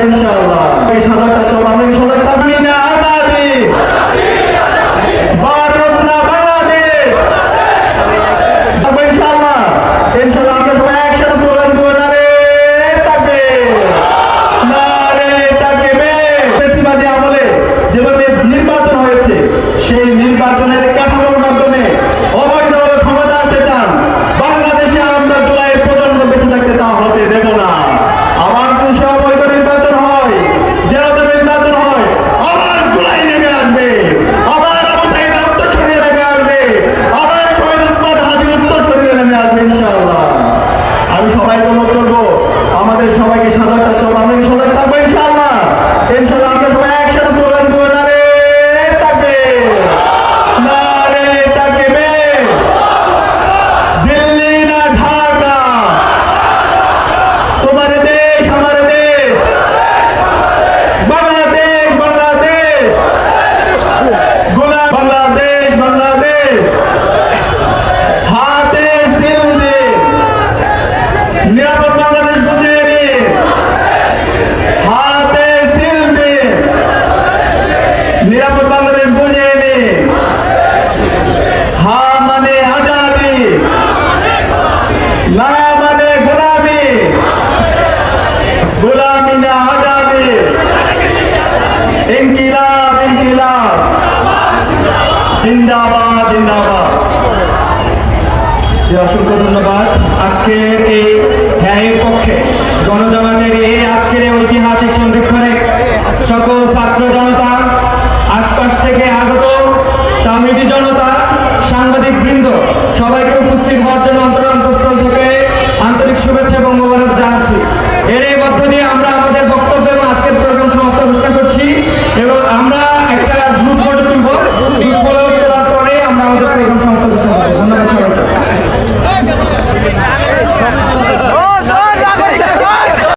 ইনশাআল্লাহ। এই সজাগ থাকতে হবে, আমরা কি সজাগ থাকবি না? আজাদি ভারত না বাংলাদেশ, ইনশাআল্লাহ ইনশাআল্লাহ আমরা সবাই একসাথে স্লোগান দেবো, নারে তাকবীর, নারে তাকবীর। ফ্যাসিবাদী আমলে যেভাবে নির্বাচন হয়েছে, সেই নির্বাচনের কাঠামোর মাধ্যমে অবৈধভাবে ক্ষমতা আসতে চান, বাংলাদেশে আমরা জুলাইয়ের প্রজন্ম বেঁচে থাকতে তা হতে দেব না। আবার যদি সে অবৈধ নির্বাচন হয়, যেরকম নির্বাচন হয়, আবার জুলাই নেমে আসবে, আবার আবু সাঈদের উত্তরসূরিরা নেমে আসবে, আবার শহীদ উসমান হাদির উত্তরসূরিরা নেমে আসবে ইনশাআল্লাহ। আমি সবাইকে অনুরোধ করবো, আমাদের সবাইকে সজাগ থাকতে হবে, আমরা কি সজাগ থাকবো ইনশাআল্লাহ? ইনশাআল্লাহ আমরা সবাই একসাথে স্লোগান দেবো, নারে তাকবীর, নারে তাকবীর। দিল্লি না ঢাকা, তোমার দেশ আমার দেশ, বাংলাদেশ বাংলাদেশ, গোলাম বাংলাদেশ বাংলাদেশ। হাতে সিল দিন, নিরাপদ বাংলাদেশ বুঝিয়ে দিন, হাতে সিল দিন, নিরাপদ বাংলাদেশ বুঝিয়ে দিন। হা মানে আজাদি, না মানে গোলামি, গোলামি না আজাদি। ইনকিলাব ইনকিলাব, জিন্দাবাদ জিন্দাবাদ। যে অসংখ্য ধন্যবাদ। আজকের এই ন্যায়ের পক্ষে গণজামাতের এই আজকের এই ঐতিহাসিক সন্ধিক্ষণে সকল ছাত্র জনতা, আশপাশ থেকে আগত তাওহীদি জনতা, সাংবাদিক বৃন্দ, সবাইকে উপস্থিত হওয়ার জন্য অন্তরস্থল থেকে আন্তরিক শুভেচ্ছা এবং মোবারক জানাচ্ছি। এর এই মধ্য দিয়ে আমরা আমাদের বক্তব্য এবং আজকের প্রোগ্রাম সমাপ্ত ঘোষণা করছি এবং আমরা একটা গ্রুপ ফটো তুলব। গ্রুপ ফটো তোলার পরে আমরা আমাদের প্রোগ্রাম সমাপ্ত